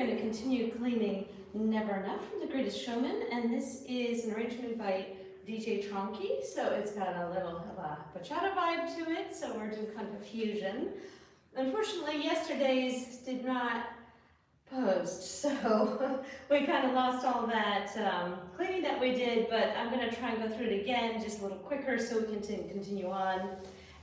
going to continue cleaning Never Enough from The Greatest Showman, and this is an arrangement by DJ Tronky, so it's got a little of a bachata vibe to it, so we're doing kind of a fusion. Unfortunately, yesterday's did not post, so we kind of lost all that cleaning that we did, but I'm going to try and go through it again just a little quicker so we can continue on.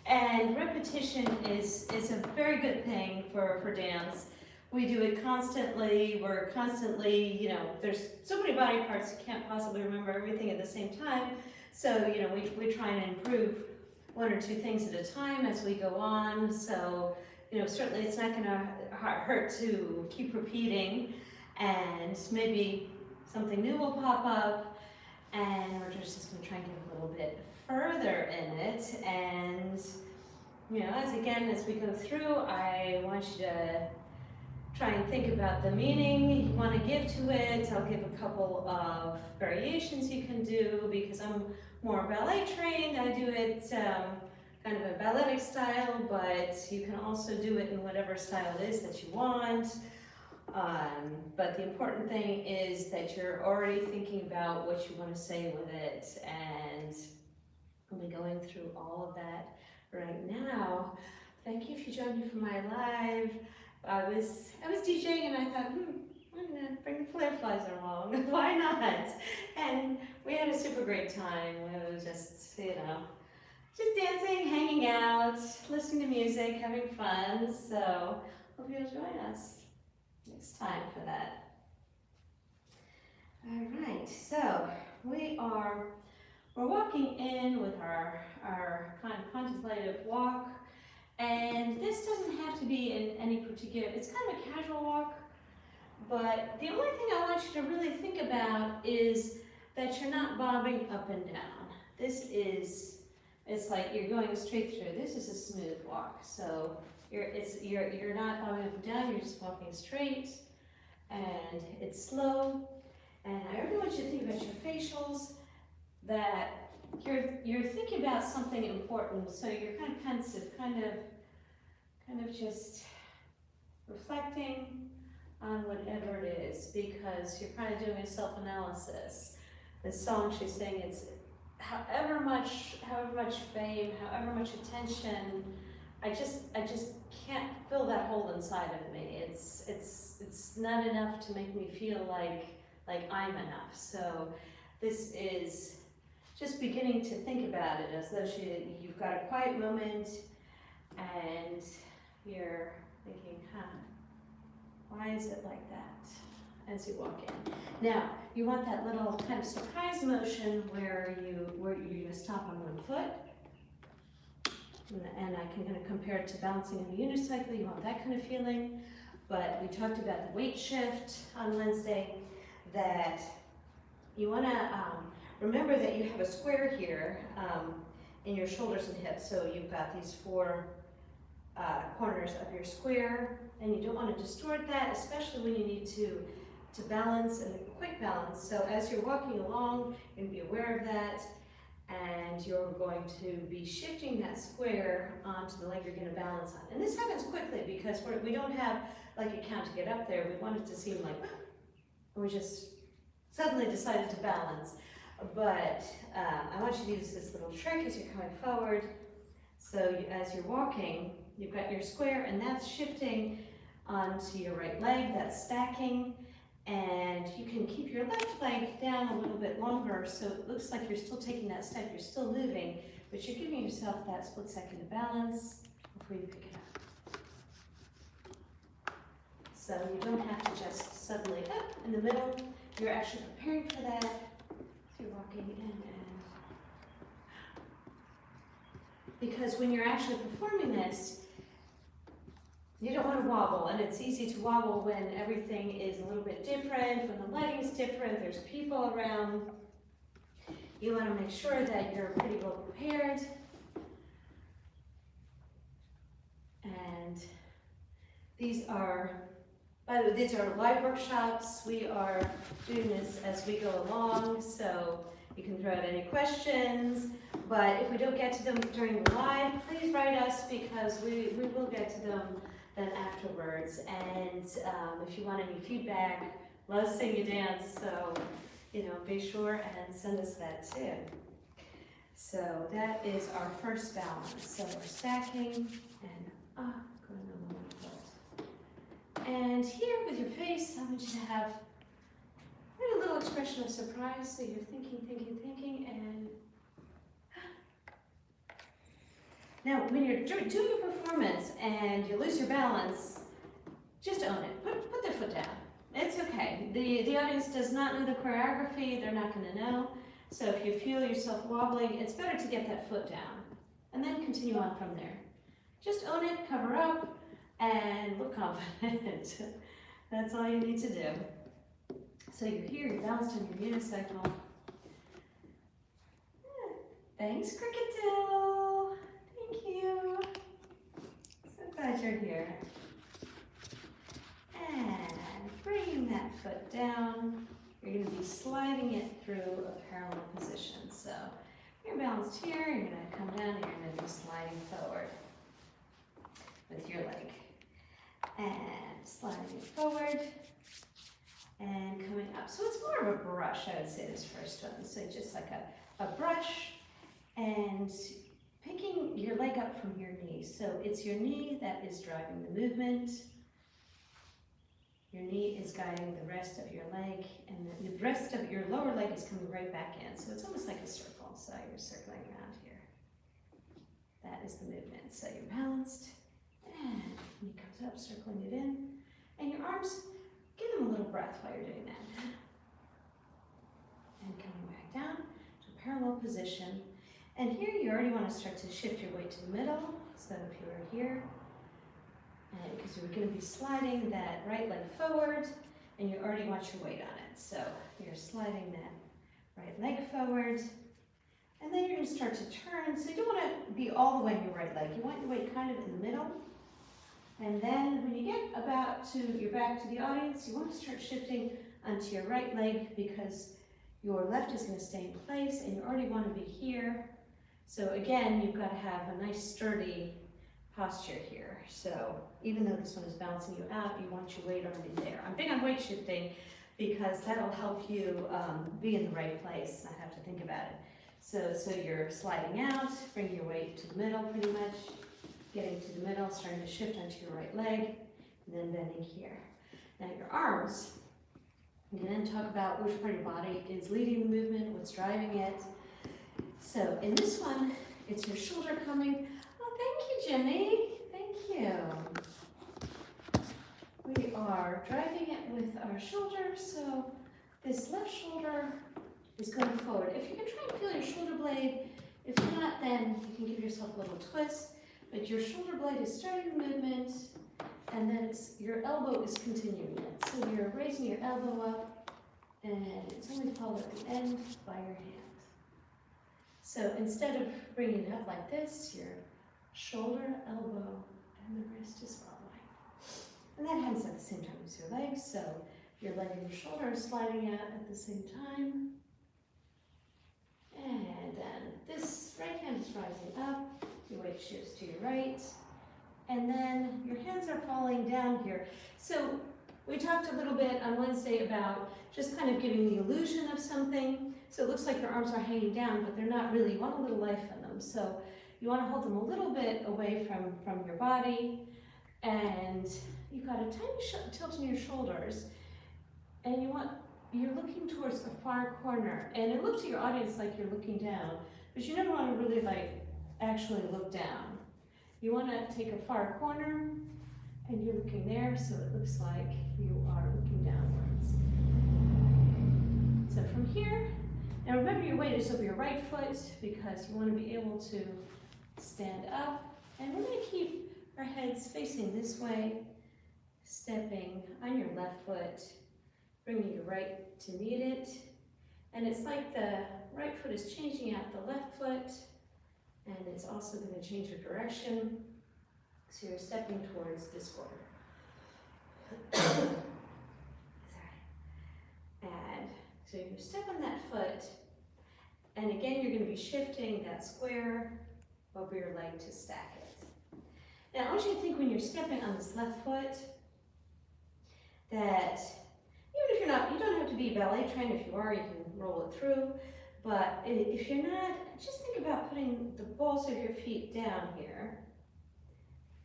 And repetition is a very good thing for dance. We do it constantly, we're constantly, there's so many body parts you can't possibly remember everything at the same time. So, we try and improve one or two things at a time as we go on. So, certainly it's not gonna hurt to keep repeating, and maybe something new will pop up, and we're just gonna try and get a little bit further in it. And, as we go through, I want you to try and think about the meaning you want to give to it. I'll give a couple of variations you can do because I'm more ballet trained. I do it kind of a balletic style, but you can also do it in whatever style it is that you want. But the important thing is that you're already thinking about what you want to say with it, and I'll be going through all of that right now. Thank you if you joined me for my live. I was DJing and I thought, I'm gonna bring the flare flies along. Why not? And we had a super great time. It was just dancing, hanging out, listening to music, having fun. So hope you'll join us next time for that. All right, so we're walking in with our kind of contemplative walk. And this doesn't have to be in any particular, it's kind of a casual walk, but the only thing I want you to really think about is that you're not bobbing up and down. It's like you're going straight through. This is a smooth walk. So you're not bobbing up and down, you're just walking straight, and it's slow. And I really want you to think about your facials, that you're thinking about something important, so you're kind of pensive, kind of just reflecting on whatever it is, because you're kind of doing a self-analysis. This song, she's saying, it's however much fame, however much attention, I just can't fill that hole inside of me. It's not enough to make me feel like I'm enough. So this is just beginning to think about it as though you've got a quiet moment and you're thinking, why is it like that as you walk in? Now, you want that little kind of surprise motion where you just stop on one foot. And I can kind of compare it to balancing in a unicycle. You want that kind of feeling. But we talked about the weight shift on Wednesday, that you want to remember that you have a square here in your shoulders and hips. So you've got these four corners of your square, and you don't want to distort that, especially when you need to balance and a quick balance. So as you're walking along, you're going to be aware of that, and you're going to be shifting that square onto the leg you're going to balance on. And this happens quickly because we don't have like a count to get up there. We want it to seem like we just suddenly decided to balance. But I want you to use this little trick as you're coming forward. So as you're walking, you've got your square, and that's shifting onto your right leg, that's stacking, and you can keep your left leg down a little bit longer, so it looks like you're still taking that step, you're still moving, but you're giving yourself that split second of balance before you pick it up. So you don't have to just suddenly up in the middle, you're actually preparing for that. You're walking in, and because when you're actually performing this, you don't want to wobble, and it's easy to wobble when everything is a little bit different, when the lighting's different, there's people around. You want to make sure that you're pretty well prepared. And these are live workshops. We are doing this as we go along, so you can throw out any questions. But if we don't get to them during the live, please write us, because we will get to them then afterwards. And if you want any feedback, love seeing you dance, so be sure and send us that too. So that is our first balance. So we're stacking and going on one foot. And here with your face, I want you to have a little expression of surprise. So you're thinking, and now when you're doing your performance and you lose your balance, just own it. Put the foot down. It's okay. The audience does not know the choreography. They're not going to know. So if you feel yourself wobbling, it's better to get that foot down and then continue on from there. Just own it, cover up, and look confident. That's all you need to do. So you're here, you're balanced on your unicycle. Thanks, Cricketill. Thank you. So glad you're here. And bringing that foot down, you're going to be sliding it through a parallel position. So you're balanced here, you're going to come down and you're going to be sliding forward with your leg. And sliding it forward and coming up. So it's more of a brush, I would say, this first one. So just like a brush and picking your leg up from your knee. So it's your knee that is driving the movement. Your knee is guiding the rest of your leg, and the rest of your lower leg is coming right back in. So it's almost like a circle. So you're circling around here. That is the movement. So you're balanced, and knee comes up, circling it in. And your arms, give them a little breath while you're doing that. And coming back down to a parallel position. And here you already want to start to shift your weight to the middle. So if you were here, because you're going to be sliding that right leg forward, and you already want your weight on it. So you're sliding that right leg forward, and then you're going to start to turn. So you don't want to be all the way in your right leg. You want your weight kind of in the middle. And then when you get about to your back to the audience, you want to start shifting onto your right leg because your left is going to stay in place, and you already want to be here. So again, you've got to have a nice sturdy posture here. So even though this one is bouncing you out, you want your weight already there. I'm big on weight shifting because that'll help you be in the right place, not have to think about it. So you're sliding out, bringing your weight to the middle pretty much, getting to the middle, starting to shift onto your right leg, and then bending here. Now your arms, I'm going to talk about which part of your body is leading the movement, what's driving it. So in this one, it's your shoulder coming. Oh, thank you, Jimmy. Thank you. We are driving it with our shoulder, so this left shoulder is going forward. If you can try and feel your shoulder blade, if not, then you can give yourself a little twist, but your shoulder blade is starting the movement, and then your elbow is continuing it. So you're raising your elbow up, and it's only followed at the end by your hand. So instead of bringing it up like this, your shoulder, elbow, and the wrist is following. And that happens at the same time as your legs. So your leg and your shoulder are sliding out at the same time. And then this right hand is rising up, your weight shifts to your right, and then your hands are falling down here. So we talked a little bit on Wednesday about just kind of giving the illusion of something. So it looks like your arms are hanging down, but they're not really. You want a little life in them. So you want to hold them a little bit away from your body, and you've got a tiny tilt in your shoulders, and you're looking towards a far corner, and it looks to your audience like you're looking down, but you never want to really actually look down. You want to take a far corner, and you're looking there, so it looks like you are looking downwards. So from here, now remember your weight is over your right foot because you want to be able to stand up, and we're going to keep our heads facing this way, stepping on your left foot, bringing your right to meet it, and it's like the right foot is changing out the left foot, and it's also going to change your direction, so you're stepping towards this corner. Sorry. And so you step on that foot, and again you're going to be shifting that square over your leg to stack it. Now I want you to think when you're stepping on this left foot that even if you're not, you don't have to be ballet trained. If you are, you can roll it through. But if you're not, just think about putting the balls of your feet down here,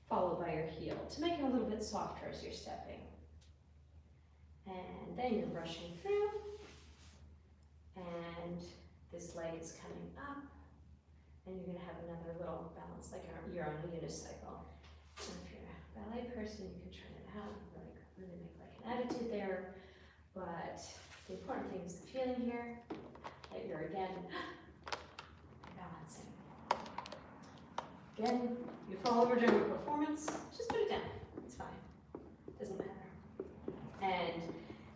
followed by your heel, to make it a little bit softer as you're stepping. And then you're brushing through, and this leg is coming up, and you're gonna have another little balance, like you're on a unicycle. So if you're a ballet person, you can turn it out, like really make like an attitude there. But the important thing is the feeling here, that you're again balancing. Again, you fall over during your performance, just put it down, it's fine, doesn't matter.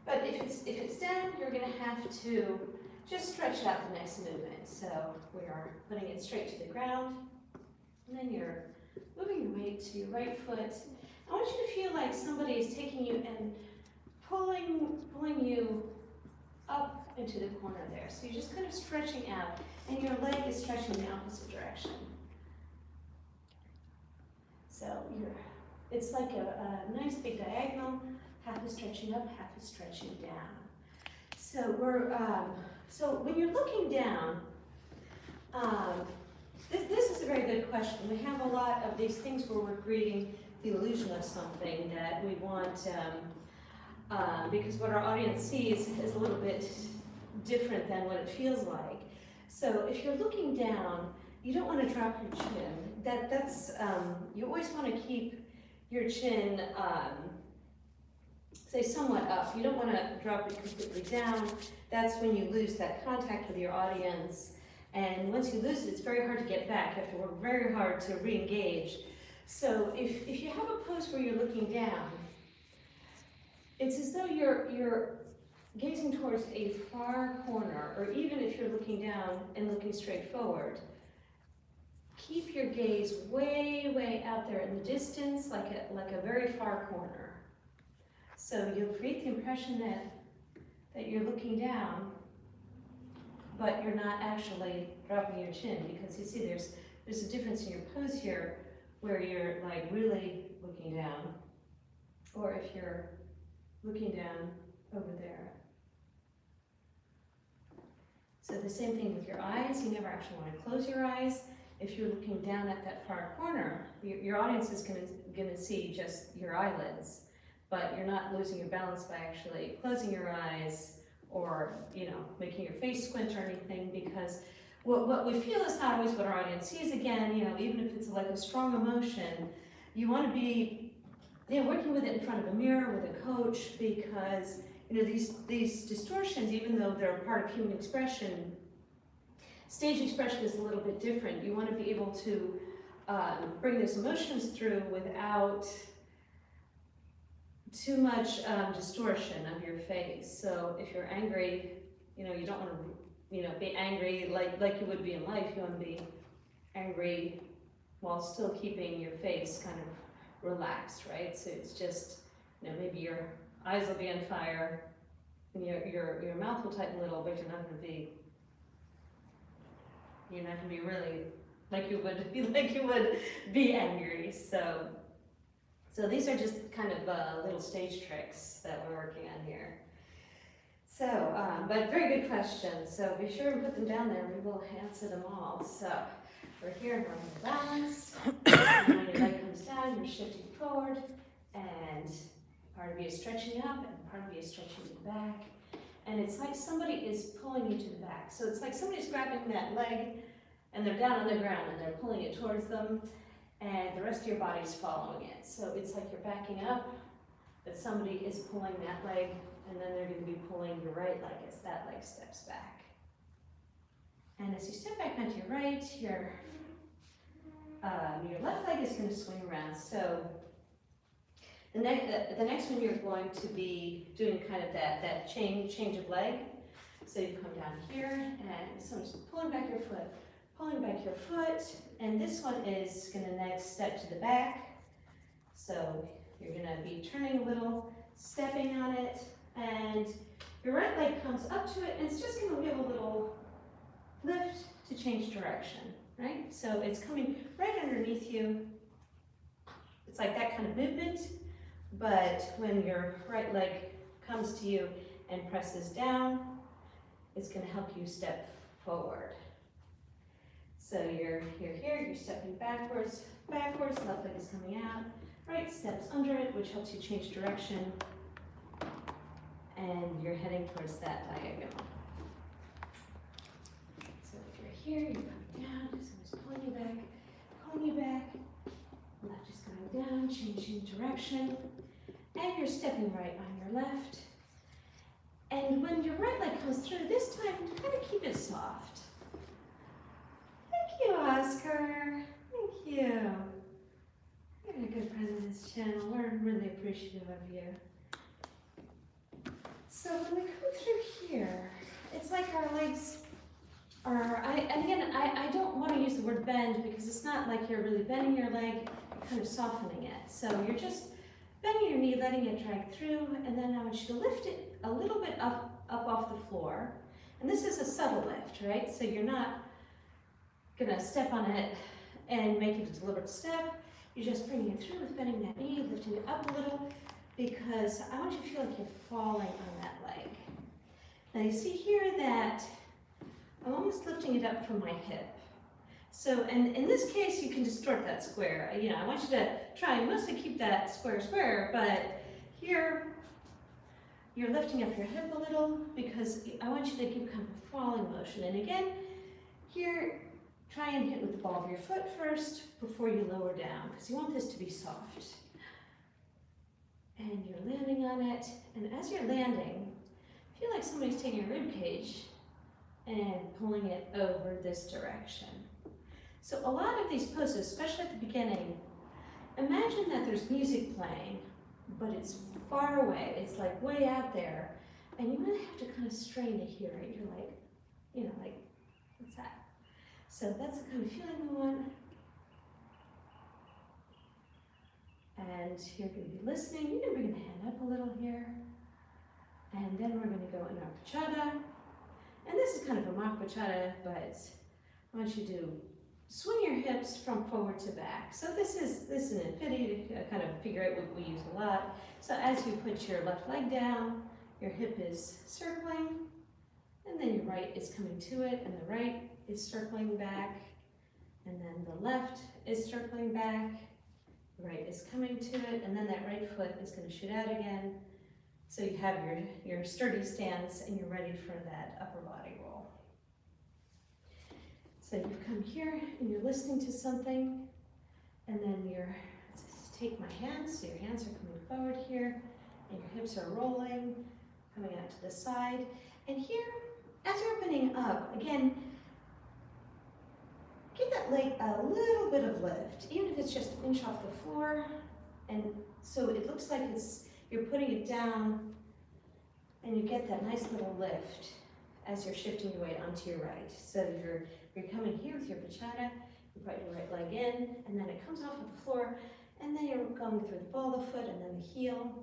But if it's down, you're gonna have to just stretch out the next movement. So we are putting it straight to the ground, and then you're moving your weight to your right foot. I want you to feel like somebody is taking you and pulling you up into the corner there. So you're just kind of stretching out, and your leg is stretching in the opposite direction. So it's like a nice big diagonal, half is stretching up, half is stretching down. So so when you're looking down, this is a very good question. We have a lot of these things where we're creating the illusion of something that we want, because what our audience sees is a little bit different than what it feels like. So if you're looking down, you don't want to drop your chin. You always want to keep your chin, say somewhat up. You don't want to drop it completely down. That's when you lose that contact with your audience. And once you lose it, it's very hard to get back. You have to work very hard to re-engage. So if you have a pose where you're looking down, it's as though you're gazing towards a far corner, or even if you're looking down and looking straight forward, keep your gaze way, way out there in the distance, like a very far corner. So you'll create the impression that you're looking down, but you're not actually dropping your chin, because you see there's a difference in your pose here where you're like really looking down, or if you're looking down over there. So the same thing with your eyes. You never actually want to close your eyes. If you're looking down at that far corner, your audience is gonna see just your eyelids, but you're not losing your balance by actually closing your eyes or making your face squint or anything, because what we feel is not always what our audience sees. Again, even if it's like a strong emotion, you want to be working with it in front of a mirror with a coach, because these distortions, even though they're a part of human expression, stage expression is a little bit different. You want to be able to bring those emotions through without too much distortion of your face. So if you're angry, you don't want to be angry like you would be in life. You want to be angry while still keeping your face kind of relaxed, right? So it's just, maybe your eyes will be on fire and your mouth will tighten a little, but you're not going to be really like you would be angry. So these are just kind of little stage tricks that we're working on here. So, but very good questions. So be sure and put them down there. We will answer them all. So we're here in normal balance. And when your leg comes down, you're shifting forward, and part of you is stretching up, and part of you is stretching to the back. And it's like somebody is pulling you to the back. So it's like somebody's grabbing that leg, and they're down on the ground, and they're pulling it towards them, and the rest of your body's following it. So it's like you're backing up, but somebody is pulling that leg, and then they're going to be pulling your right leg as that leg steps back. And as you step back onto your right, your left leg is going to swing around. So the next one you're going to be doing kind of that change of leg. So you come down here, and someone's pulling back your foot, and this one is going to next step to the back. So you're going to be turning a little, stepping on it, and your right leg comes up to it, and it's just going to give a little lift to change direction, right? So it's coming right underneath you, it's like that kind of movement, but when your right leg comes to you and presses down, it's going to help you step forward. So you're here, you're stepping backwards, left leg is coming out, right steps under it, which helps you change direction, and you're heading towards that diagonal. So if you're here, you're coming down, someone's pulling you back, left is going down, changing direction, and you're stepping right on your left. And when your right leg comes through, this time, kind of keep it soft. Thank you, Oscar. Thank you. You're a good friend of this channel. We're really appreciative of you. So when we come through here, it's like our legs are, and again, I don't want to use the word bend because it's not like you're really bending your leg, you're kind of softening it. So you're just bending your knee, letting it drag through, and then I want you to lift it a little bit up off the floor. And this is a subtle lift, right? So you're not gonna step on it and make it a deliberate step. You're just bringing it through with bending that knee, lifting it up a little, because I want you to feel like you're falling on that leg. Now you see here that I'm almost lifting it up from my hip. So, and in this case, you can distort that square. You know, I want you to try and mostly keep that square, but here, you're lifting up your hip a little because I want you to give kind of a falling motion. And again, here, try and hit with the ball of your foot first before you lower down, because you want this to be soft. And you're landing on it, and as you're landing, feel like somebody's taking a rib cage and pulling it over this direction. So a lot of these poses, especially at the beginning, imagine that there's music playing, but it's far away, it's like way out there, and you really have to kind of strain to hear it. You're like, you know, like, what's that? So that's the kind of feeling we want. And you're going to be listening. You can bring the hand up a little here. And then we're going to go in our bachata. And this is kind of a mock bachata, but I want you to swing your hips from forward to back. So this is an infinity to kind of figure out what we use a lot. So as you put your left leg down, your hip is circling, and then your right is coming to it, and the right is circling back, and then the left is circling back, the right is coming to it, and then that right foot is going to shoot out again. So you have your sturdy stance, and you're ready for that upper body roll. So you've come here, and you're listening to something, and then let's take my hands, so your hands are coming forward here, and your hips are rolling, coming out to the side. And here, as you're opening up, again, give that leg a little bit of lift, even if it's just an inch off the floor. And so it looks like you're putting it down, and you get that nice little lift as you're shifting your weight onto your right. So you're coming here with your bachata, you put your right leg in, and then it comes off of the floor, and then you're going through the ball of the foot and then the heel,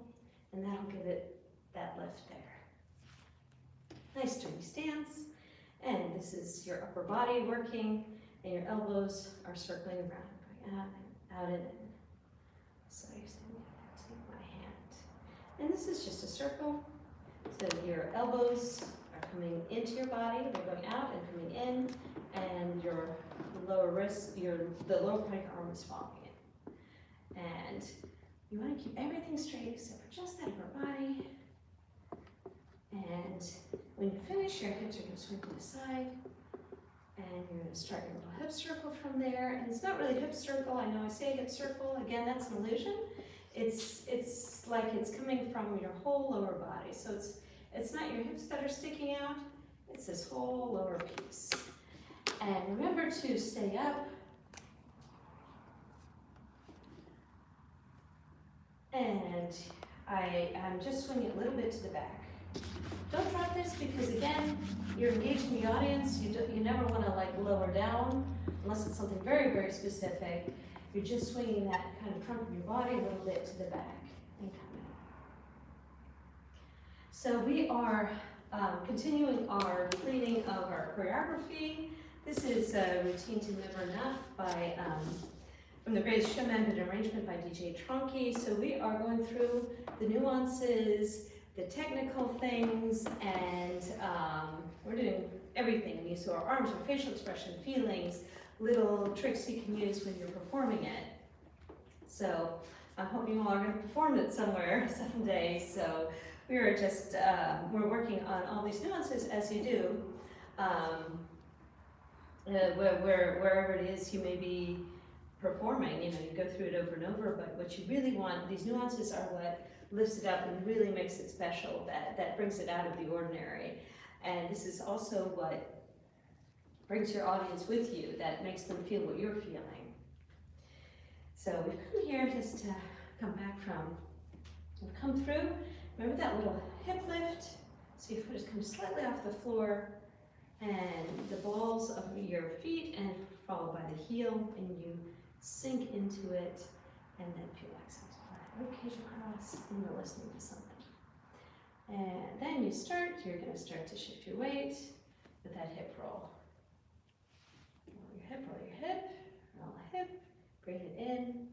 and that'll give it that lift there. Nice sturdy stance, and this is your upper body working, and your elbows are circling around, going out and in. So you're saying, take my hand. And this is just a circle. So your elbows are coming into your body, they're going out and coming in, and your lower wrist, the lower part of your arm is falling in. And you want to keep everything straight except for just that upper body. And when you finish, your hips are going to swing to the side, and you're going to start your little hip circle from there. And it's not really hip circle. I know I say hip circle. Again, that's an illusion. It's like it's coming from your whole lower body. So it's not your hips that are sticking out. It's this whole lower piece. And remember to stay up. And I'm just swinging a little bit to the back. Don't drop this because, again, you're engaging the audience. You never want to like lower down unless it's something very, very specific. You're just swinging that kind of trunk of your body a little bit to the back and coming. So we are continuing our reading of our choreography. This is Routine to Never Enough by from the greatest showman, an arrangement by DJ Tronky. So we are going through the nuances, the technical things, and we're doing everything. And so our arms, our facial expression, feelings, little tricks you can use when you're performing it. So I'm hoping you all are going to perform it somewhere someday. So we are just, we're working on all these nuances as you do. Wherever it is you may be performing, you know, you go through it over and over, but what you really want, these nuances are what lifts it up and really makes it special, that brings it out of the ordinary. And this is also what brings your audience with you, that makes them feel what you're feeling. So we've come here just to come back from, we've come through, remember that little hip lift? So your foot is coming slightly off the floor, and the balls of your feet and followed by the heel, and you sink into it, and then feel like something flat. Ribcage across, and you're listening to something. And then you're going to start to shift your weight with that hip roll. Roll your hip, roll your hip, roll a hip, bring it in,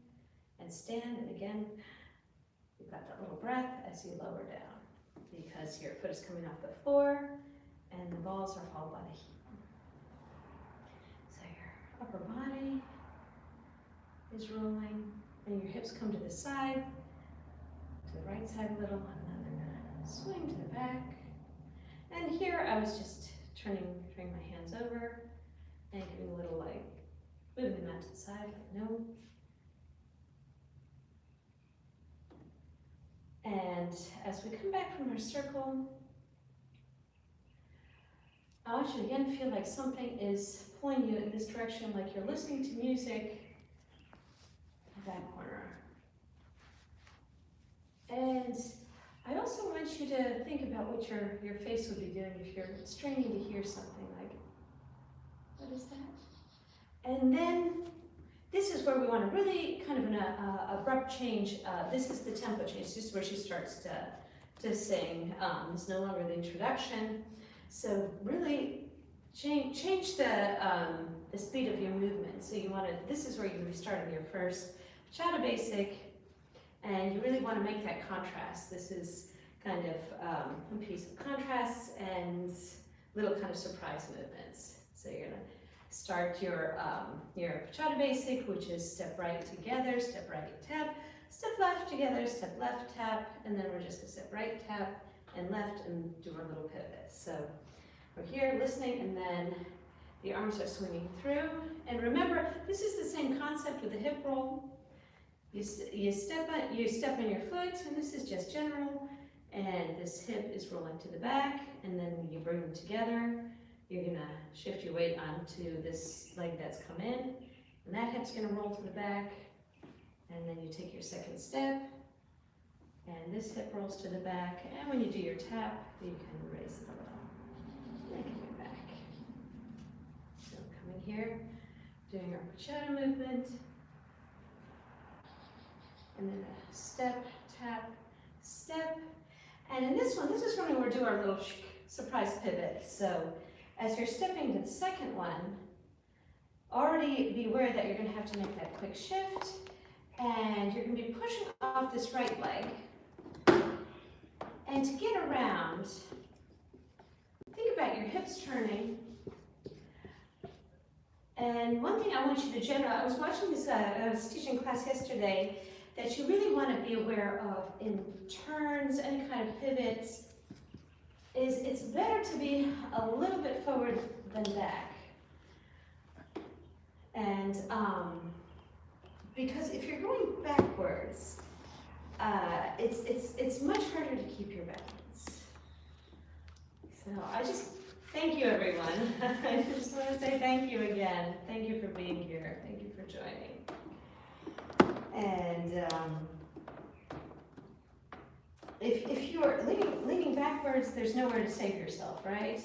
and stand, and again, you've got that little breath as you lower down, because your foot is coming off the floor, and the balls are followed by the heel. So your upper body is rolling, and your hips come to the side, to the right side a little, and then they're gonna swing to the back. And here I was just turning my hands over and giving a little like, moving them out to the side, like no. And as we come back from our circle, I want you to again feel like something is pulling you in this direction, like you're listening to music in that corner. And I also want you to think about what your face would be doing if you're straining to hear something like, what is that? And then this is where we want to really kind of an abrupt change. This is the tempo change. This is where she starts to sing. It's no longer the introduction. So really change the speed of your movement. So you want to, this is where you're going to be starting your first bachata basic, and you really want to make that contrast. This is kind of a piece of contrasts and little kind of surprise movements. So you're going to start your bachata basic, which is step right together, step right tap, step left together, step left tap, and then we're just going to step right tap and left and do our little pivot. So we're here listening, and then the arms are swinging through. And remember, this is the same concept with the hip roll. You step on your foot, and this is just general, and this hip is rolling to the back, and then when you bring them together, you're gonna shift your weight onto this leg that's come in, and that hip's gonna roll to the back, and then you take your second step, and this hip rolls to the back, and when you do your tap, you can raise it a little, and come back. So coming here, doing our bachata movement, and then a step, tap, step, and in this one, this is when we're doing our little surprise pivot. So as you're stepping to the second one, already be aware that you're going to have to make that quick shift, and you're going to be pushing off this right leg. And to get around, think about your hips turning. And one thing I want you to I was watching this, I was teaching class yesterday, that you really want to be aware of in turns, any kind of pivots, is it's better to be a little bit forward than back. And because if you're going backwards, it's much harder to keep your balance. So I just thank you, everyone. I just want to say thank you again. Thank you for being here. Thank you for joining. And if you're leaning backwards, there's nowhere to save yourself, right?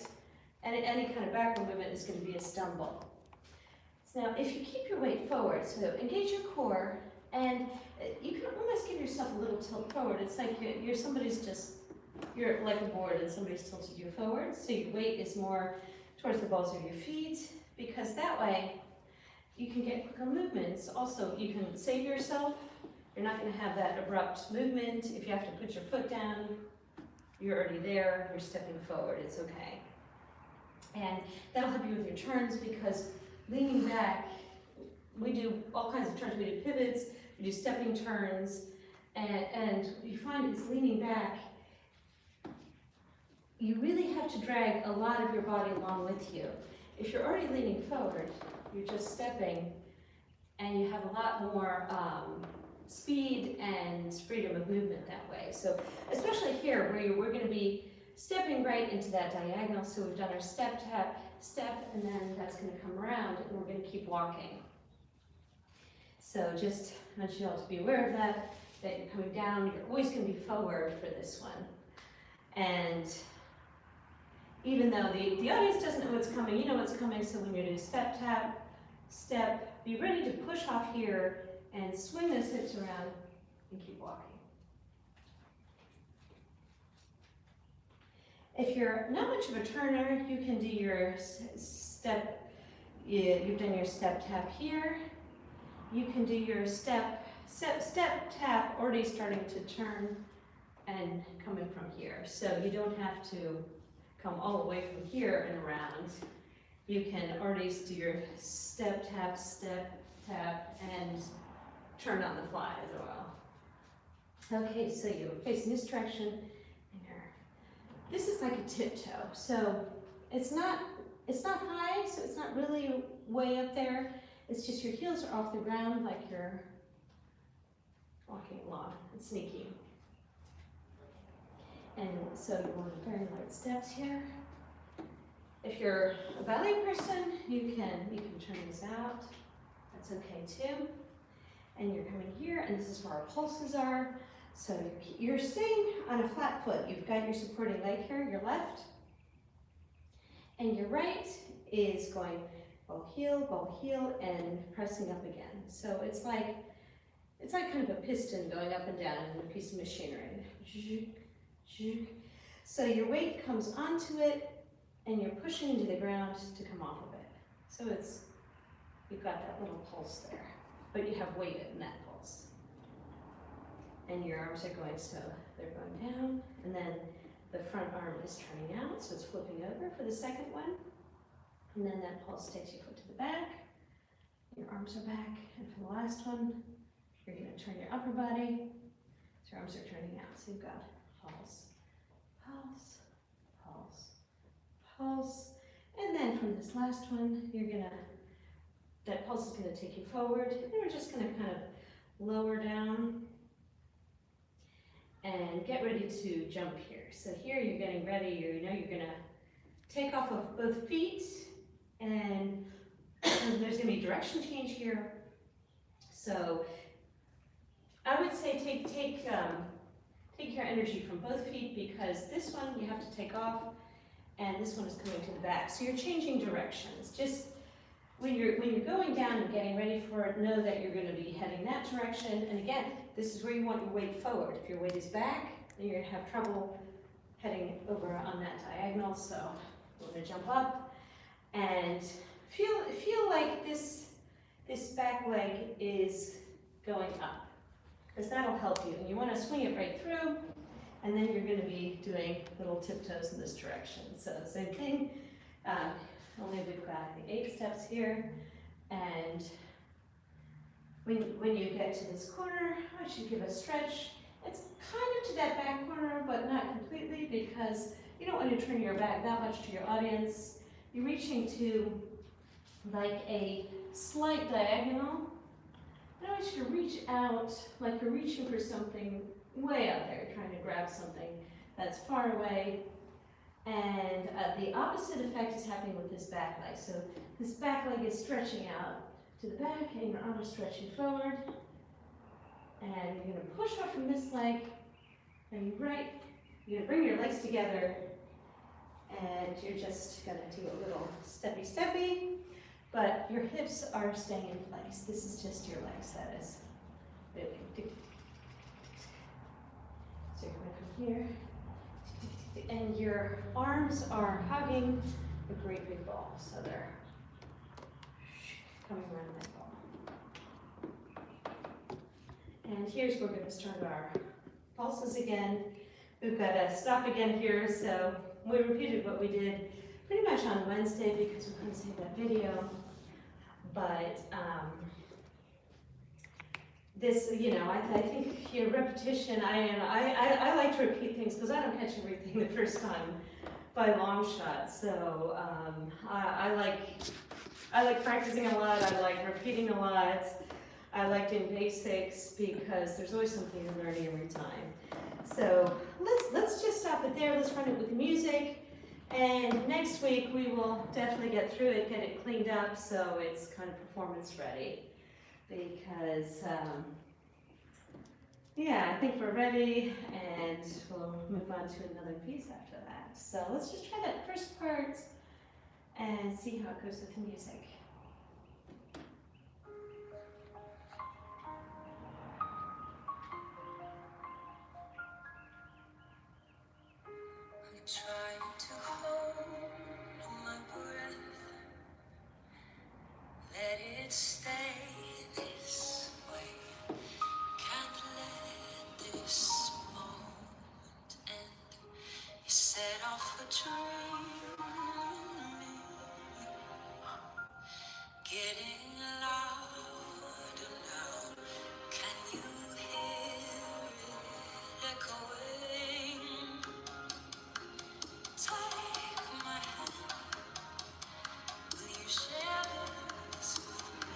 And any kind of backward movement is going to be a stumble. So now, if you keep your weight forward, so engage your core, and you can almost give yourself a little tilt forward. It's like you're like a board and somebody's tilted you forward, so your weight is more towards the balls of your feet, because that way you can get quicker movements. Also, you can save yourself. You're not going to have that abrupt movement. If you have to put your foot down, you're already there, you're stepping forward, it's okay. And that'll help you with your turns, because leaning back, we do all kinds of turns. We do pivots, we do stepping turns, and you find it's leaning back, you really have to drag a lot of your body along with you. If you're already leaning forward, you're just stepping, and you have a lot more speed and freedom of movement that way. So especially here, where we're going to be stepping right into that diagonal. So we've done our step, tap, step, and then that's going to come around, and we're going to keep walking. So just want you all to be aware of that you're coming down. You're always going to be forward for this one. And even though the audience doesn't know what's coming, you know what's coming. So when you do step, tap, step, be ready to push off here and swing those hips around and keep walking. If you're not much of a turner, you can do your step, you've done your step tap here. You can do your step tap, already starting to turn and coming from here. So you don't have to come all the way from here and around. You can already do your step, tap, and turn on the fly as well. Okay, so you're facing this direction, and this is like a tiptoe. So it's not high, so it's not really way up there. It's just your heels are off the ground, like you're walking along and sneaking. And so you want very light steps here. If you're a ballet person, you can turn this out. That's okay too. And you're coming here, and this is where our pulses are. So you're staying on a flat foot. You've got your supporting leg here, your left. And your right is going ball heel, and pressing up again. So it's like kind of a piston going up and down in a piece of machinery. So your weight comes onto it, and you're pushing into the ground to come off of it. So you've got that little pulse there, but you have weight in that pulse. And your arms are going, so they're going down, and then the front arm is turning out, so it's flipping over for the second one. And then that pulse takes your foot to the back, your arms are back, and for the last one, you're going to turn your upper body, so your arms are turning out. So you've got pulse, pulse, pulse, pulse, and then from this last one, that pulse is going to take you forward, and we're just going to kind of lower down and get ready to jump here. So here you're getting ready, you're going to take off of both feet, and there's going to be direction change here. So I would say take your energy from both feet, because this one you have to take off, and this one is coming to the back. So you're changing directions. Just when you're going down and getting ready for it, know that you're going to be heading that direction. And again, this is where you want your weight forward. If your weight is back, then you're going to have trouble heading over on that diagonal. So we're going to jump up and feel like this back leg is going up, because that'll help you. And you want to swing it right through, and then you're going to be doing little tiptoes in this direction. So same thing, only we've got, I think, 8 steps here. And when you get to this corner, I want you to give a stretch. It's kind of to that back corner, but not completely, because you don't want to turn your back that much to your audience. You're reaching to like a slight diagonal. I want you to reach out like you're reaching for something way out there, trying to grab something that's far away. And the opposite effect is happening with this back leg. So this back leg is stretching out to the back, and your arm is stretching forward. And you're going to push off from this leg, and you're going to bring your legs together, and you're just going to do a little steppy, but your hips are staying in place. This is just your legs, that is. So you're going to come here, and your arms are hugging a great big ball. So they're coming around my ball. And here's where we're going to start our pulses again. We've got to stop again here, so we repeated what we did pretty much on Wednesday because we couldn't save that video. But this, you know, I think here repetition, I like to repeat things because I don't catch everything the first time by long shot. So I like practicing a lot, I like repeating a lot. I like doing basics because there's always something you're learning every time. So let's just stop it there. Let's run it with music. And next week we will definitely get through it, get it cleaned up so it's kind of performance ready. Because, yeah, I think we're ready and we'll move on to another piece after that. So let's just try that first part and see how it goes with the music. Trying to hold my breath, let it stay this way. Can't let this moment end. You set off a dream in me, getting louder now. Can you hear it echoing? Take my hand, will you share this with me?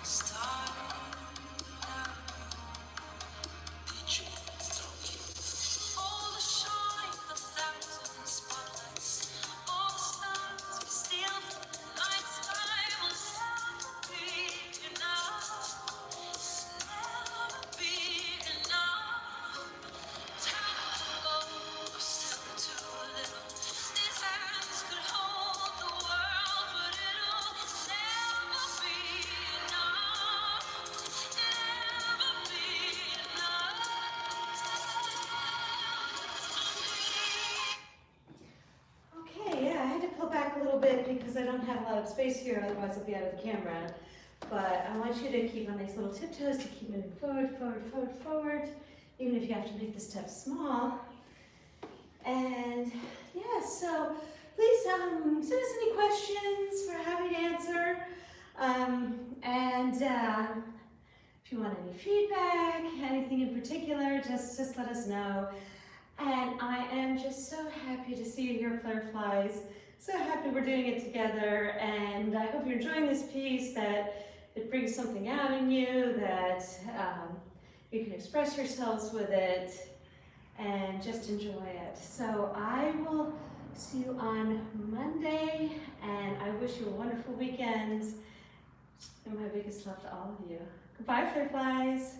Starting without you. All the shine, the thousand spotlights, all the stars we steal from the night sky will never be enough, never be enough. Time to go, still too little. These hands could hold the world, but it'll never be enough, never be enough. Okay, yeah, I had to pull back a little bit because I don't have a lot of space here, otherwise I'll be out of the camera. But I want you to keep on these little tiptoes to keep moving forward, forward, forward, forward, even if you have to make the steps small. And yeah, so please send us any questions. We're happy to answer. If you want any feedback, anything in particular, just let us know. And I am just so happy to see you here, Fireflies. So happy we're doing it together, and I hope you're enjoying this piece, that it brings something out in you, that you can express yourselves with it, and just enjoy it. So I will see you on Monday, and I wish you a wonderful weekend, and my biggest love to all of you. Goodbye, Fireflies.